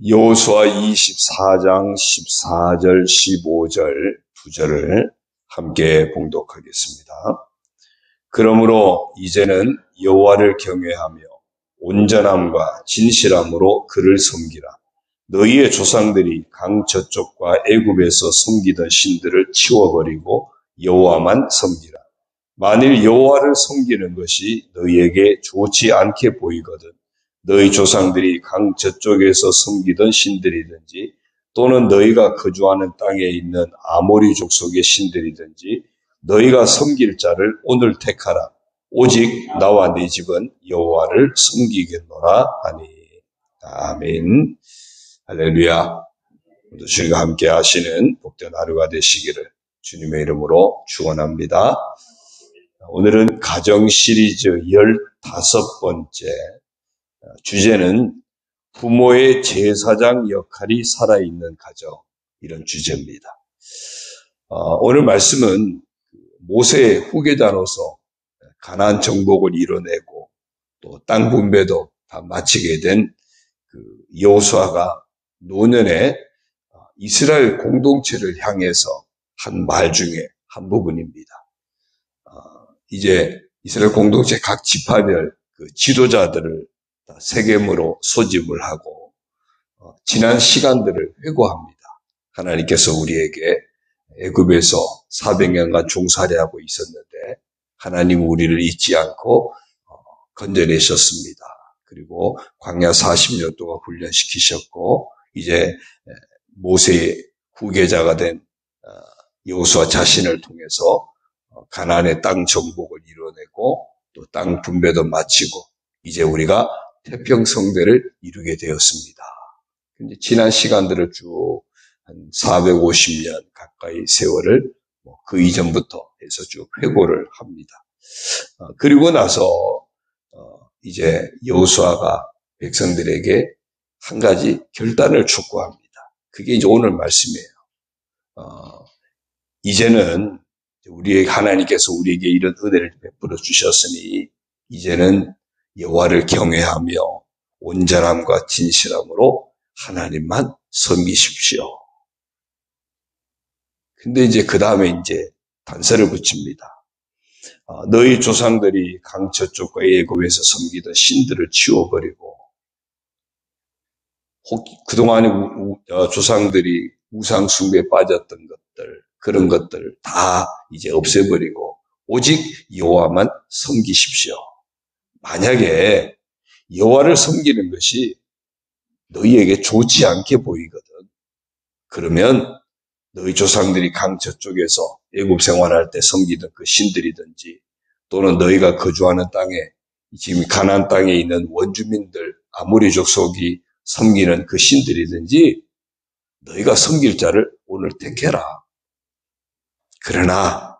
여호수아 24장 14절 15절 2절을 함께 봉독하겠습니다. 그러므로 이제는 여호와를 경외하며 온전함과 진실함으로 그를 섬기라. 너희의 조상들이 강 저쪽과 애굽에서 섬기던 신들을 치워버리고 여호와만 섬기라. 만일 여호와를 섬기는 것이 너희에게 좋지 않게 보이거든 너희 조상들이 강 저쪽에서 섬기던 신들이든지 또는 너희가 거주하는 땅에 있는 아모리 족속의 신들이든지 너희가 섬길 자를 오늘 택하라. 오직 나와 네 집은 여호와를 섬기겠노라 하니. 아멘. 할렐루야. 오늘 주님과 함께 하시는 복된 하루가 되시기를 주님의 이름으로 축원합니다. 오늘은 가정 시리즈 15번째 주제는 부모의 제사장 역할이 살아있는 가정, 이런 주제입니다. 오늘 말씀은 모세의 후계자로서 가나안 정복을 이뤄내고 또 땅 분배도 다 마치게 된 여호수아가 노년에 이스라엘 공동체를 향해서 한 말 중에 한 부분입니다. 이제 이스라엘 공동체 각 지파별 지도자들을 세겜으로 소집을 하고 지난 시간들을 회고합니다. 하나님께서 우리에게 애굽에서 400년간 종살이하고 있었는데 하나님 우리를 잊지 않고 건져내셨습니다. 그리고 광야 40년 동안 훈련시키셨고 이제 모세의 후계자가 된 여호수아 자신을 통해서 가나안의 땅 정복을 이뤄내고 또 땅 분배도 마치고 이제 우리가 태평성대를 이루게 되었습니다. 지난 시간들을 쭉 한 450년 가까이 세월을 그 이전부터 해서 쭉 회고를 합니다. 그리고 나서 이제 여호수아가 백성들에게 한 가지 결단을 촉구합니다. 그게 이제 오늘 말씀이에요. 이제는 우리의 하나님께서 우리에게 이런 은혜를 베풀어 주셨으니 이제는 여호와를 경외하며 온전함과 진실함으로 하나님만 섬기십시오. 근데 이제 그 다음에 이제 단서를 붙입니다. 너희 조상들이 강 저쪽과 애굽에서 섬기던 신들을 치워버리고 그동안에 조상들이 우상 숭배에 빠졌던 것들 그런 것들을 다 이제 없애버리고 오직 여호와만 섬기십시오. 만약에 여호와를 섬기는 것이 너희에게 좋지 않게 보이거든. 그러면 너희 조상들이 강 저쪽에서 애굽 생활할 때 섬기던 그 신들이든지 또는 너희가 거주하는 땅에 지금 가나안 땅에 있는 원주민들 아모리 족속이 섬기는 그 신들이든지 너희가 섬길 자를 오늘 택해라. 그러나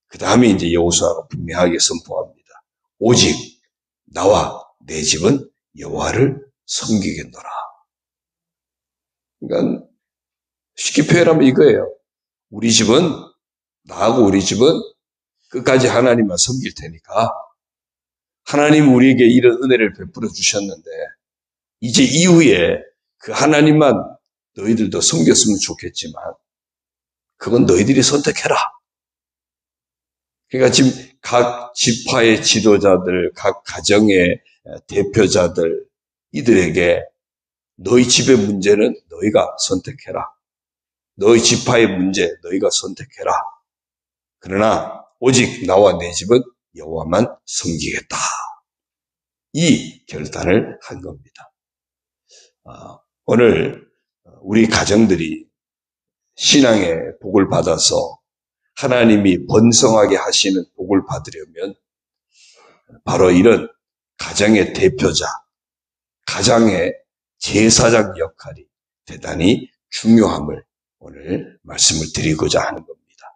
그 다음에 이제 여호수아가 분명하게 선포합니다. 오직 나와 내 집은 여호와를 섬기겠노라. 그러니까 쉽게 표현하면 이거예요. 우리 집은 나하고 우리 집은 끝까지 하나님만 섬길 테니까 하나님 우리에게 이런 은혜를 베풀어 주셨는데 이제 이후에 그 하나님만 너희들도 섬겼으면 좋겠지만 그건 너희들이 선택해라. 그러니까 지금 각 지파의 지도자들, 각 가정의 대표자들 이들에게 너희 집의 문제는 너희가 선택해라. 너희 지파의 문제 너희가 선택해라. 그러나 오직 나와 내 집은 여호와만 섬기겠다. 이 결단을 한 겁니다. 오늘 우리 가정들이 신앙의 복을 받아서 하나님이 번성하게 하시는 복을 받으려면 바로 이런 가정의 대표자, 가정의 제사장 역할이 대단히 중요함을 오늘 말씀을 드리고자 하는 겁니다.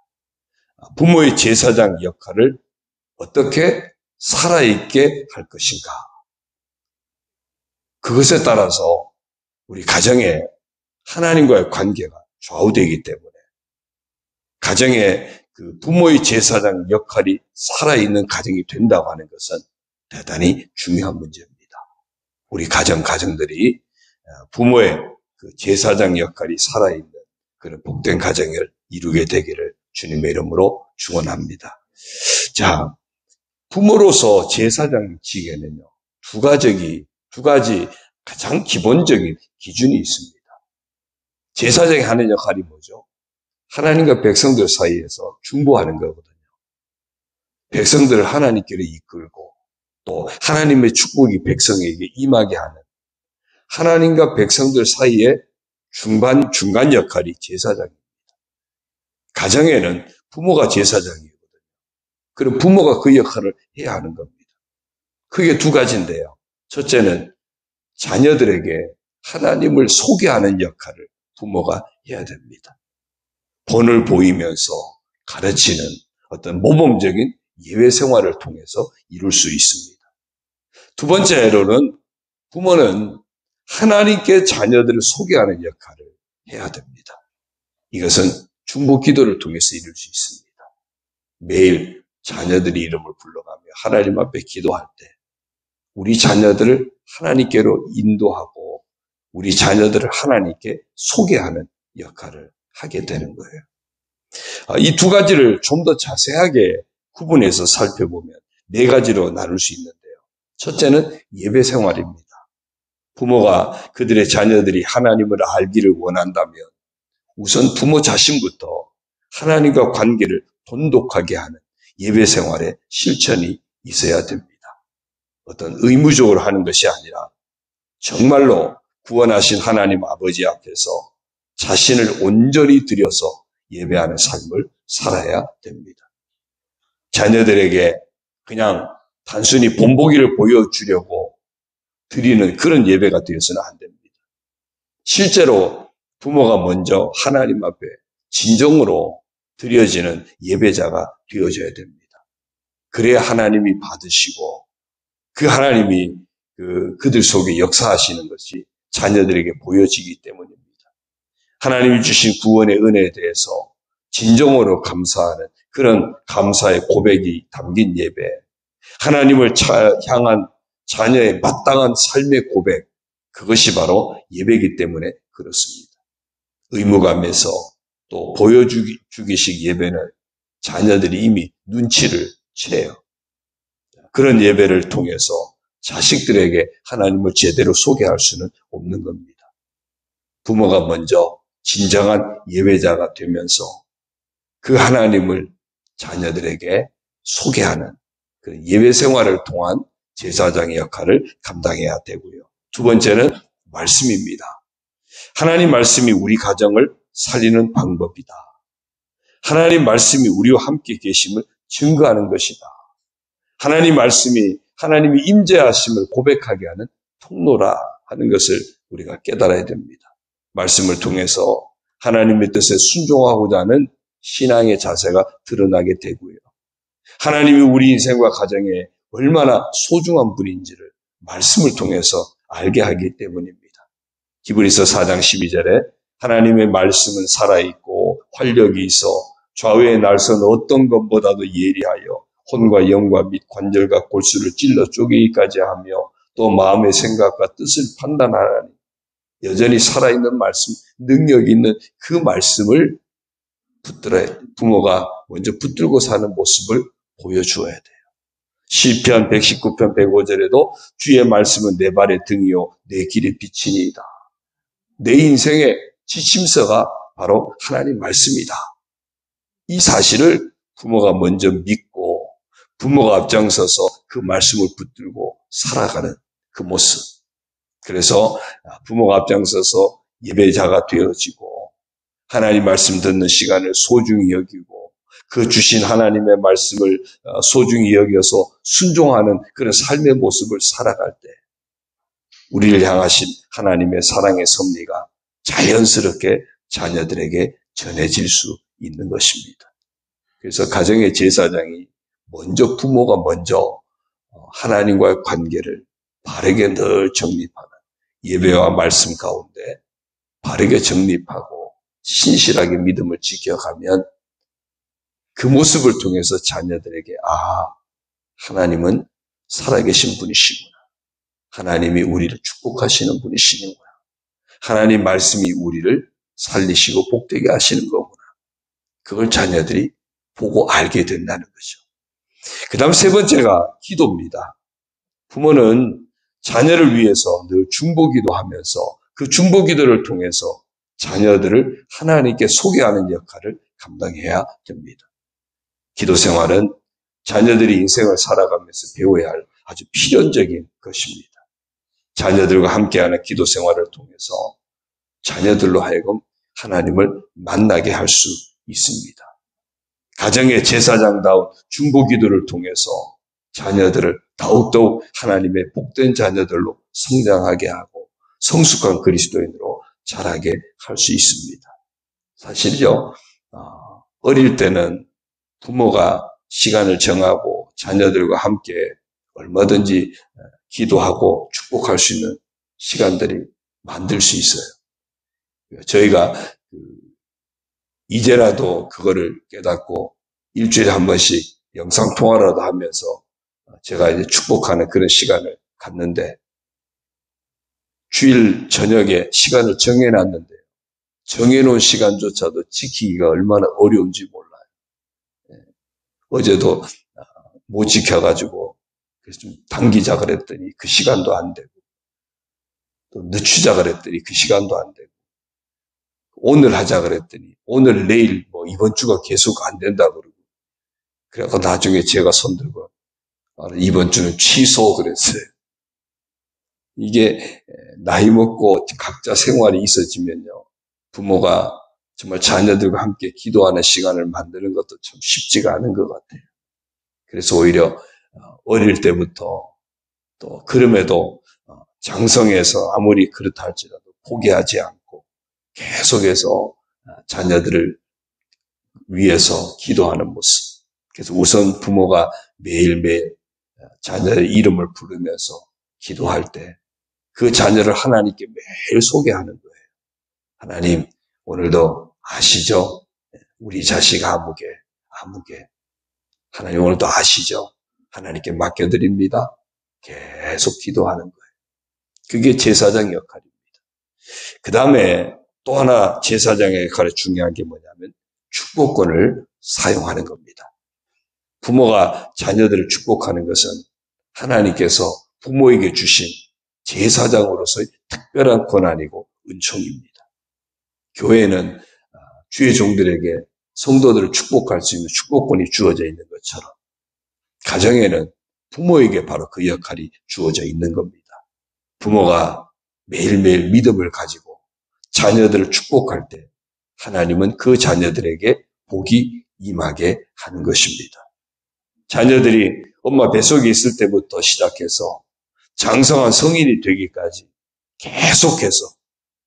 부모의 제사장 역할을 어떻게 살아있게 할 것인가? 그것에 따라서 우리 가정의 하나님과의 관계가 좌우되기 때문에 가정의 그 부모의 제사장 역할이 살아있는 가정이 된다고 하는 것은 대단히 중요한 문제입니다. 우리 가정들이 부모의 그 제사장 역할이 살아있는 그런 복된 가정을 이루게 되기를 주님의 이름으로 축원합니다. 자, 부모로서 제사장직에는요, 두 가지 가장 기본적인 기준이 있습니다. 제사장이 하는 역할이 뭐죠? 하나님과 백성들 사이에서 중보하는 거거든요. 백성들을 하나님께로 이끌고 또 하나님의 축복이 백성에게 임하게 하는 하나님과 백성들 사이의 중간 역할이 제사장입니다. 가정에는 부모가 제사장이거든요. 그럼 부모가 그 역할을 해야 하는 겁니다. 그게 두 가지인데요. 첫째는 자녀들에게 하나님을 소개하는 역할을 부모가 해야 됩니다. 본을 보이면서 가르치는 어떤 모범적인 예외 생활을 통해서 이룰 수 있습니다. 두 번째로는 부모는 하나님께 자녀들을 소개하는 역할을 해야 됩니다. 이것은 중보 기도를 통해서 이룰 수 있습니다. 매일 자녀들의 이름을 불러가며 하나님 앞에 기도할 때 우리 자녀들을 하나님께로 인도하고 우리 자녀들을 하나님께 소개하는 역할을 하게 되는 거예요. 이 두 가지를 좀 더 자세하게 구분해서 살펴보면 네 가지로 나눌 수 있는데요. 첫째는 예배 생활입니다. 부모가 그들의 자녀들이 하나님을 알기를 원한다면 우선 부모 자신부터 하나님과 관계를 돈독하게 하는 예배 생활의 실천이 있어야 됩니다. 어떤 의무적으로 하는 것이 아니라 정말로 구원하신 하나님 아버지 앞에서 자신을 온전히 들여서 예배하는 삶을 살아야 됩니다. 자녀들에게 그냥 단순히 본보기를 보여주려고 드리는 그런 예배가 되어서는 안 됩니다. 실제로 부모가 먼저 하나님 앞에 진정으로 드려지는 예배자가 되어져야 됩니다. 그래야 하나님이 받으시고 그 하나님이 그들 속에 역사하시는 것이 자녀들에게 보여지기 때문입니다. 하나님이 주신 구원의 은혜에 대해서 진정으로 감사하는 그런 감사의 고백이 담긴 예배, 하나님을 향한 자녀의 마땅한 삶의 고백, 그것이 바로 예배이기 때문에 그렇습니다. 의무감에서 또 보여주기식 예배는 자녀들이 이미 눈치를 채요. 그런 예배를 통해서 자식들에게 하나님을 제대로 소개할 수는 없는 겁니다. 부모가 먼저 진정한 예배자가 되면서 그 하나님을 자녀들에게 소개하는 그 예배 생활을 통한 제사장의 역할을 감당해야 되고요. 두 번째는 말씀입니다. 하나님 말씀이 우리 가정을 살리는 방법이다. 하나님 말씀이 우리와 함께 계심을 증거하는 것이다. 하나님 말씀이 하나님이 임재하심을 고백하게 하는 통로라 하는 것을 우리가 깨달아야 됩니다. 말씀을 통해서 하나님의 뜻에 순종하고자 하는 신앙의 자세가 드러나게 되고요. 하나님이 우리 인생과 가정에 얼마나 소중한 분인지를 말씀을 통해서 알게 하기 때문입니다. 히브리서 4장 12절에 하나님의 말씀은 살아있고 활력이 있어 좌우의 날선 어떤 것보다도 예리하여 혼과 영과 및 관절과 골수를 찔러 쪼개기까지 하며 또 마음의 생각과 뜻을 판단하라니 여전히 살아있는 말씀, 능력 있는 그 말씀을 붙들어야 부모가 먼저 붙들고 사는 모습을 보여주어야 돼요. 시편 119편 105절에도 주의 말씀은 내 발의 등이요 내 길의 빛이니이다. 내 인생의 지침서가 바로 하나님 말씀이다. 이 사실을 부모가 먼저 믿고 부모가 앞장서서 그 말씀을 붙들고 살아가는 그 모습. 그래서 부모가 앞장서서 예배자가 되어지고 하나님 말씀 듣는 시간을 소중히 여기고 그 주신 하나님의 말씀을 소중히 여겨서 순종하는 그런 삶의 모습을 살아갈 때 우리를 향하신 하나님의 사랑의 섭리가 자연스럽게 자녀들에게 전해질 수 있는 것입니다. 그래서 가정의 제사장이 부모가 먼저 하나님과의 관계를 바르게 늘 정립하는 예배와 말씀 가운데 바르게 정립하고 신실하게 믿음을 지켜가면 그 모습을 통해서 자녀들에게 하나님은 살아계신 분이시구나. 하나님이 우리를 축복하시는 분이시구나. 하나님 말씀이 우리를 살리시고 복되게 하시는 거구나. 그걸 자녀들이 보고 알게 된다는 거죠. 그 다음 세 번째가 기도입니다. 부모는 자녀를 위해서 늘 중보기도 하면서 그 중보기도를 통해서 자녀들을 하나님께 소개하는 역할을 감당해야 됩니다. 기도 생활은 자녀들이 인생을 살아가면서 배워야 할 아주 필연적인 것입니다. 자녀들과 함께하는 기도 생활을 통해서 자녀들로 하여금 하나님을 만나게 할 수 있습니다. 가정의 제사장다운 중보기도를 통해서 자녀들을 더욱더욱 하나님의 복된 자녀들로 성장하게 하고 성숙한 그리스도인으로 자라게 할 수 있습니다. 사실요, 어릴 때는 부모가 시간을 정하고 자녀들과 함께 얼마든지 기도하고 축복할 수 있는 시간들이 만들 수 있어요. 저희가 이제라도 그거를 깨닫고 일주일에 한 번씩 영상통화라도 하면서 제가 이제 축복하는 그런 시간을 갖는데 주일 저녁에 시간을 정해놨는데 정해놓은 시간조차도 지키기가 얼마나 어려운지 몰라요. 어제도 못 지켜가지고 그래서 좀 당기자 그랬더니 그 시간도 안 되고 또 늦추자 그랬더니 그 시간도 안 되고 오늘 하자 그랬더니 오늘 내일 뭐 이번 주가 계속 안 된다 그러고 그래서 나중에 제가 손들고 이번 주는 취소 그랬어요. 이게 나이 먹고 각자 생활이 있어지면요 부모가 정말 자녀들과 함께 기도하는 시간을 만드는 것도 참 쉽지가 않은 것 같아요. 그래서 오히려 어릴 때부터 또 그럼에도 장성해서 아무리 그렇다 할지라도 포기하지 않고 계속해서 자녀들을 위해서 기도하는 모습. 그래서 우선 부모가 매일매일 자녀의 이름을 부르면서 기도할 때 그 자녀를 하나님께 매일 소개하는 거예요. 하나님, 오늘도 아시죠? 우리 자식 아무개. 하나님 오늘도 아시죠? 하나님께 맡겨드립니다. 계속 기도하는 거예요. 그게 제사장 역할입니다. 그 다음에 또 하나 제사장의 역할이 중요한 게 뭐냐면 축복권을 사용하는 겁니다. 부모가 자녀들을 축복하는 것은 하나님께서 부모에게 주신 제사장으로서의 특별한 권한이고 은총입니다. 교회는 주의 종들에게 성도들을 축복할 수 있는 축복권이 주어져 있는 것처럼 가정에는 부모에게 바로 그 역할이 주어져 있는 겁니다. 부모가 매일매일 믿음을 가지고 자녀들을 축복할 때 하나님은 그 자녀들에게 복이 임하게 하는 것입니다. 자녀들이 엄마 뱃속에 있을 때부터 시작해서 장성한 성인이 되기까지 계속해서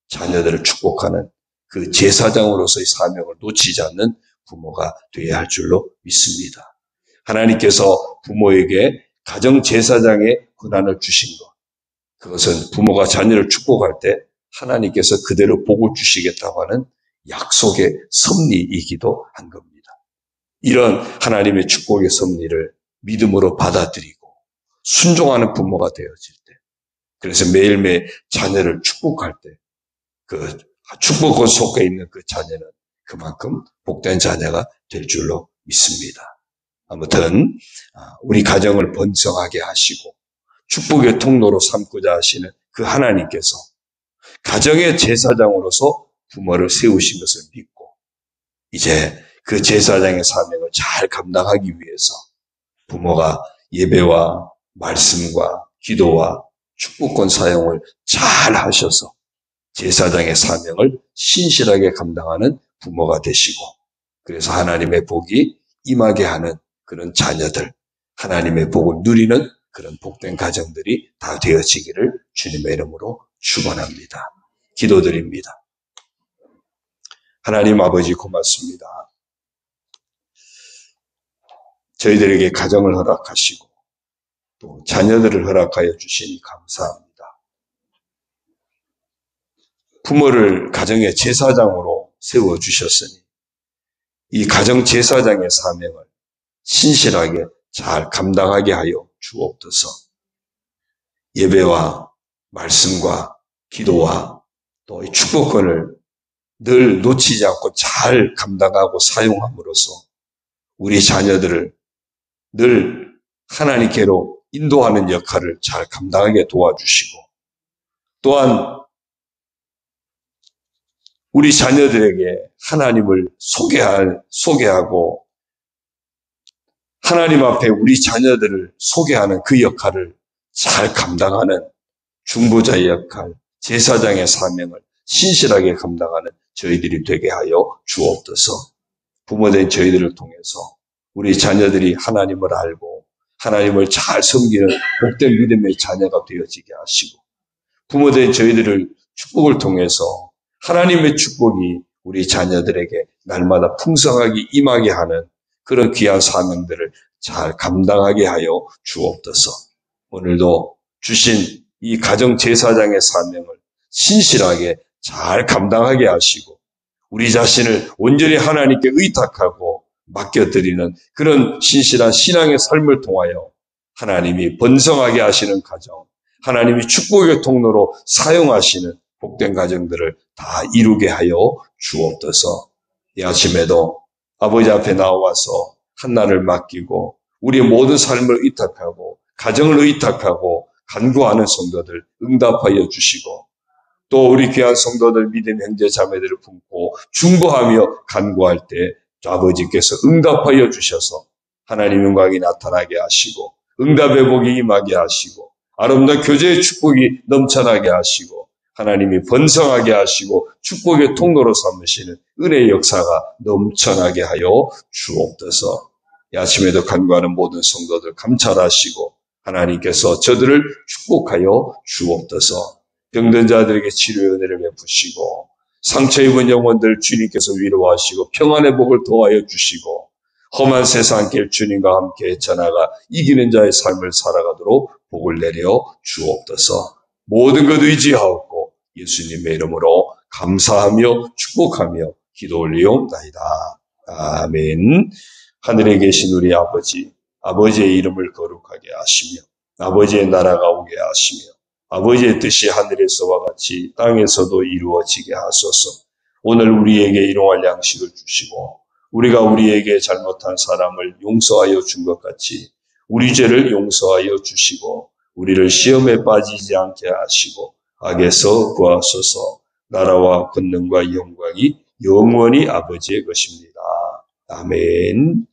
자녀들을 축복하는 그 제사장으로서의 사명을 놓치지 않는 부모가 되어야 할 줄로 믿습니다. 하나님께서 부모에게 가정 제사장의 권한을 주신 것, 그것은 부모가 자녀를 축복할 때 하나님께서 그대로 복을 주시겠다고 하는 약속의 섭리이기도 한 겁니다. 이런 하나님의 축복의 섭리를 믿음으로 받아들이고 순종하는 부모가 되어질 때, 그래서 매일매일 자녀를 축복할 때 그 축복권 속에 있는 그 자녀는 그만큼 복된 자녀가 될 줄로 믿습니다. 아무튼 우리 가정을 번성하게 하시고 축복의 통로로 삼고자 하시는 그 하나님께서 가정의 제사장으로서 부모를 세우신 것을 믿고 이제 그 제사장의 사명을 잘 감당하기 위해서 부모가 예배와 말씀과 기도와 축복권 사용을 잘 하셔서 제사장의 사명을 신실하게 감당하는 부모가 되시고 그래서 하나님의 복이 임하게 하는 그런 자녀들, 하나님의 복을 누리는 그런 복된 가정들이 다 되어지기를 주님의 이름으로 축원합니다. 기도드립니다. 하나님 아버지 고맙습니다. 저희들에게 가정을 허락하시고 또 자녀들을 허락하여 주시니 감사합니다. 부모를 가정의 제사장으로 세워주셨으니 이 가정 제사장의 사명을 신실하게 잘 감당하게 하여 주옵소서. 예배와 말씀과 기도와 또 이 축복권을 늘 놓치지 않고 잘 감당하고 사용함으로써 우리 자녀들을 늘 하나님께로 인도하는 역할을 잘 감당하게 도와주시고, 또한 우리 자녀들에게 하나님을 소개하고 하나님 앞에 우리 자녀들을 소개하는 그 역할을 잘 감당하는 중보자의 역할, 제사장의 사명을 신실하게 감당하는 저희들이 되게 하여 주옵소서. 부모된 저희들을 통해서 우리 자녀들이 하나님을 알고 하나님을 잘 섬기는 복된 믿음의 자녀가 되어지게 하시고, 부모된 저희들을 축복을 통해서 하나님의 축복이 우리 자녀들에게 날마다 풍성하게 임하게 하는 그런 귀한 사명들을 잘 감당하게 하여 주옵소서. 오늘도 주신 이 가정 제사장의 사명을 신실하게 잘 감당하게 하시고, 우리 자신을 온전히 하나님께 의탁하고 맡겨드리는 그런 신실한 신앙의 삶을 통하여 하나님이 번성하게 하시는 가정, 하나님이 축복의 통로로 사용하시는 복된 가정들을 다 이루게 하여 주옵소서. 이 아침에도 아버지 앞에 나와서 한나를 맡기고 우리의 모든 삶을 의탁하고 가정을 의탁하고 간구하는 성도들 응답하여 주시고, 또 우리 귀한 성도들 믿음 형제 자매들을 품고 중보하며 간구할 때 아버지께서 응답하여 주셔서 하나님 영광이 나타나게 하시고 응답의 복이 임하게 하시고 아름다운 교제의 축복이 넘쳐나게 하시고 하나님이 번성하게 하시고 축복의 통로로 삼으시는 은혜의 역사가 넘쳐나게 하여 주옵소서. 이 아침에도 간구하는 모든 성도들 감찰하시고 하나님께서 저들을 축복하여 주옵소서. 병든 자들에게 치료의 은혜를 베푸시고 상처 입은 영혼들 주님께서 위로하시고 평안의 복을 더하여 주시고 험한 세상 길 주님과 함께 헤쳐나가 이기는 자의 삶을 살아가도록 복을 내려 주옵소서. 모든 것 의지하옵고 예수님의 이름으로 감사하며 축복하며 기도 올리옵나이다. 아멘. 하늘에 계신 우리 아버지, 아버지의 이름을 거룩하게 하시며 아버지의 나라가 오게 하시며 아버지의 뜻이 하늘에서와 같이 땅에서도 이루어지게 하소서. 오늘 우리에게 일용할 양식을 주시고 우리가 우리에게 잘못한 사람을 용서하여 준 것 같이 우리 죄를 용서하여 주시고 우리를 시험에 빠지지 않게 하시고 악에서 구하소서. 나라와 권능과 영광이 영원히 아버지의 것입니다. 아멘.